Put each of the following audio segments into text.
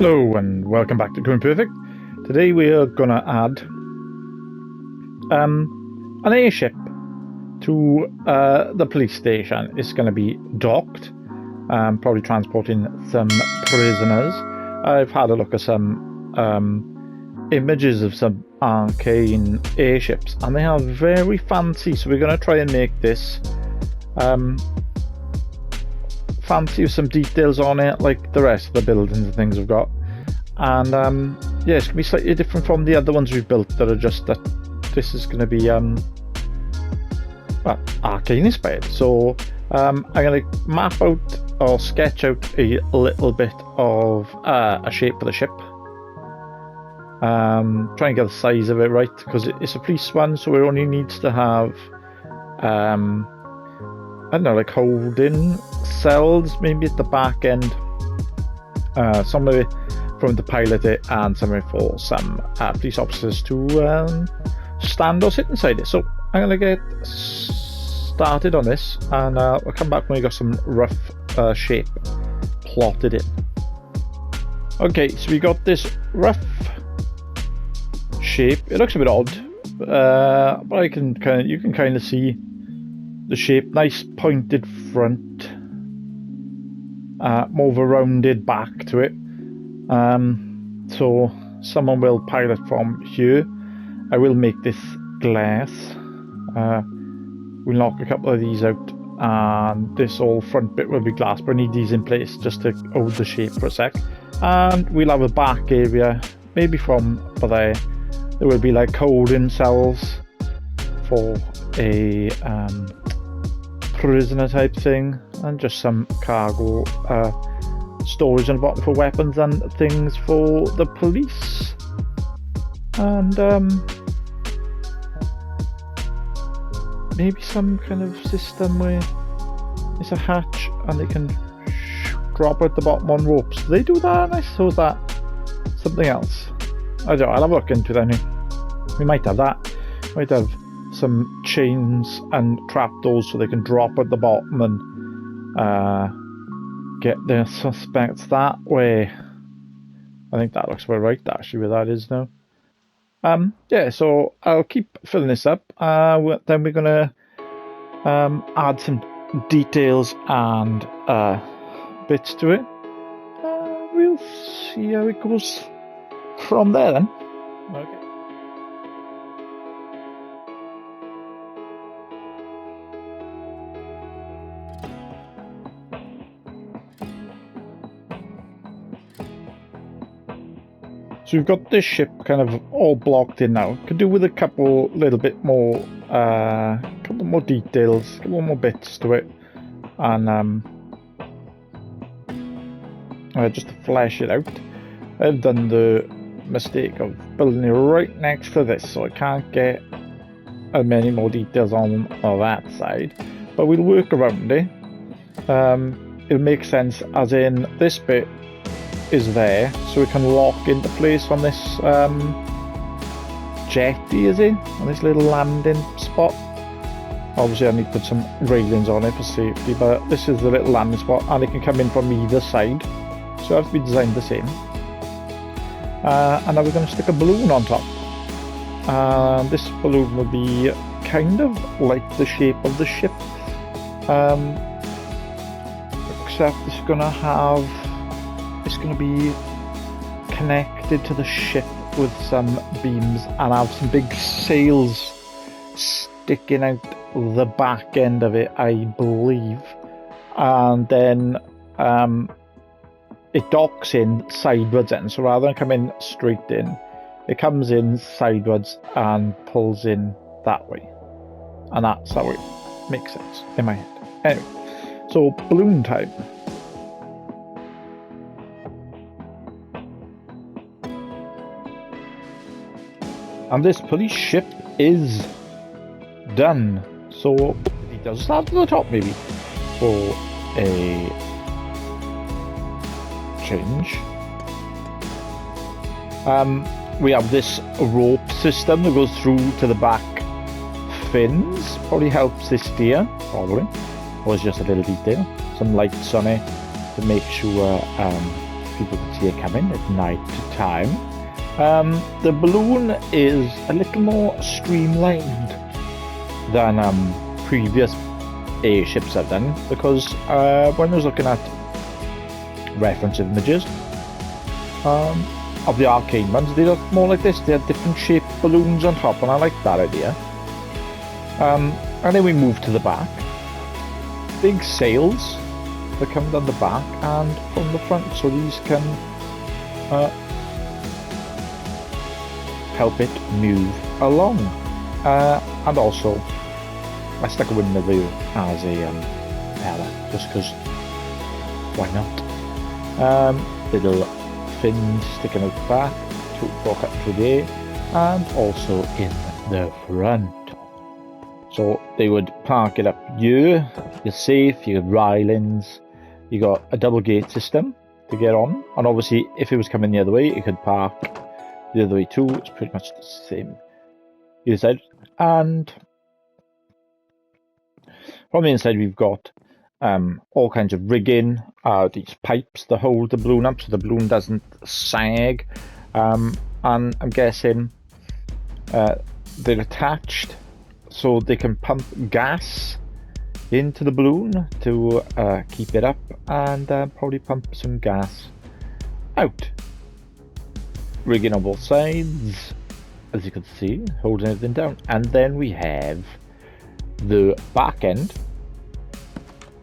Hello and welcome back to Going Perfect. Today we are gonna add an airship to the police station. It's gonna be docked, probably transporting some prisoners. I've had a look at some images of some arcane airships and they are very fancy, so we're gonna try and make this fancy with some details on it like the rest of the buildings and things we've got. And yeah, it's gonna be slightly different from the other ones we've built that are just that this is gonna be arcane inspired. So I'm gonna map out or sketch out a little bit of a shape for the ship. Try and get the size of it right, because it's a police one, so it only needs to have I don't know, like holding cells maybe at the back end, somewhere for them to pilot it and somewhere for some police officers to stand or sit inside it. So I'm gonna get started on this and we'll come back when we got some rough shape plotted in. Okay, so we got this rough shape. It looks a bit odd, but you can kind of see the shape. Nice pointed front, more of a rounded back to it. So someone will pilot from here. I will make this glass. We'll knock a couple of these out, and this whole front bit will be glass, but I need these in place just to hold the shape for a sec. And we'll have a back area, maybe from there. There will be like holding cells for a prisoner type thing, and just some cargo storage on the bottom for weapons and things for the police. And maybe some kind of system where it's a hatch and they can drop at the bottom on ropes. Do they do that? I suppose that something else. I don't know, I'll have a look into that. We might have that. Might have some chains and trapdoors so they can drop at the bottom and get their suspects that way. I think that looks about right actually where that is now. Yeah, so I'll keep filling this up. Then we're gonna add some details and bits to it. We'll see how it goes from there then. Okay. So we've got this ship kind of all blocked in now. Could do with a couple more details, a couple more bits to it, and just to flesh it out. I've done the mistake of building it right next to this, so I can't get as many more details on that side. But we'll work around it. It'll make sense, as in this bit is there, so we can lock into place on this jetty, is it? On this little landing spot. Obviously I need to put some railings on it for safety, but this is the little landing spot and it can come in from either side, so it has to be designed the same. And now we're going to stick a balloon on top. This balloon will be kind of like the shape of the ship, except it's going to be connected to the ship with some beams and have some big sails sticking out the back end of it, I believe. And then it docks in sideways then, so rather than come in straight in, it comes in sideways and pulls in that way. And that's how it makes sense in my head. Anyway, so balloon time. And this police ship is done. So it does start to the top maybe for a change. We have this rope system that goes through to the back fins. Probably helps this steer, probably. Or it's just a little detail. Some lights on it to make sure people can see it coming at night time. The balloon is a little more streamlined than previous airships I've done, because when I was looking at reference images of the arcane ones, they look more like this. They had different shaped balloons on top, and I like that idea. And then we move to the back. Big sails that come down the back and from the front, so these can help it move along. And also, I stuck a window view as a propeller, just because why not? Little fins sticking out the back for cutting through the air, and also in the front. So they would park it up here. You're safe, you got railings, you got a double gate system to get on, and obviously if it was coming the other way, you could park the other way too. It's pretty much the same either side. And from the inside we've got all kinds of rigging, these pipes that hold the balloon up so the balloon doesn't sag, and I'm guessing they're attached so they can pump gas into the balloon to keep it up, and probably pump some gas out. Rigging on both sides, as you can see, holding everything down. And then we have the back end,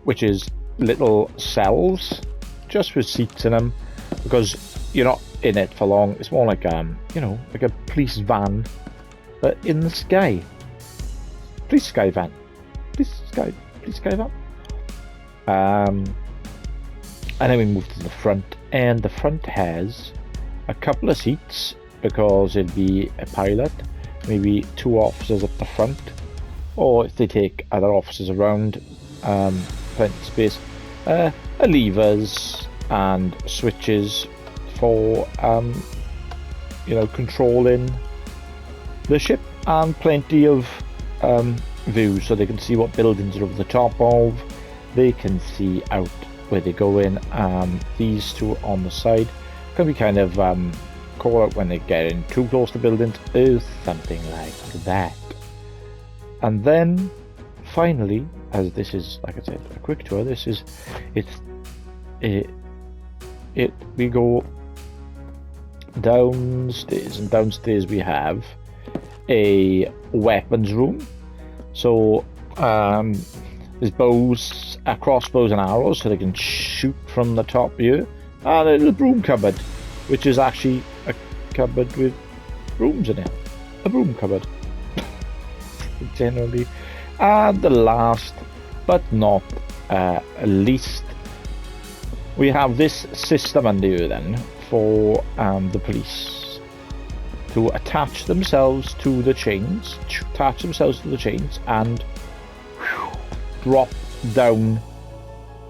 which is little cells just with seats in them, because you're not in it for long. It's more like you know, like a police van, but in the sky. Police sky van. Police sky van. And then we move to the front, and the front has a couple of seats because it'd be a pilot, maybe 2 officers at the front, or if they take other officers around, plenty of space, levers and switches for you know, controlling the ship, and plenty of views so they can see what buildings are over the top of. They can see out where they're going. These two on the side can be kind of call out when they get in too close to buildings or something like that. And then finally, as this is, like I said, a quick tour, this is we go downstairs, and downstairs we have a weapons room. So there's bows, crossbows and arrows, so they can shoot from the top here. And a little broom cupboard, which is actually a cupboard with brooms in it. A broom cupboard. Generally. And the last but not least, we have this system under here then for the police to attach themselves to the chains, and drop down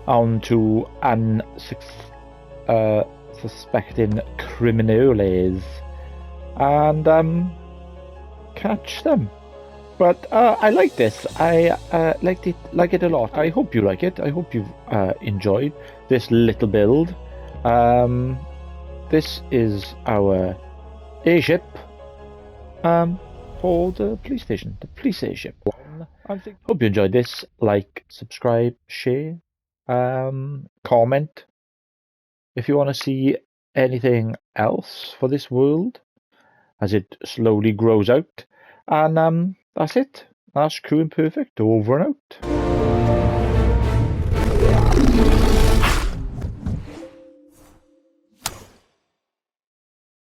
onto unsuspecting criminals and catch them. But I like this. I like it a lot. I hope you like it. I hope you've enjoyed this little build. This is our airship for the police station, the police airship. Hope you enjoyed this. Like, subscribe, share, comment if you want to see anything else for this world as it slowly grows out. And that's it. That's Crew Imperfect over and out.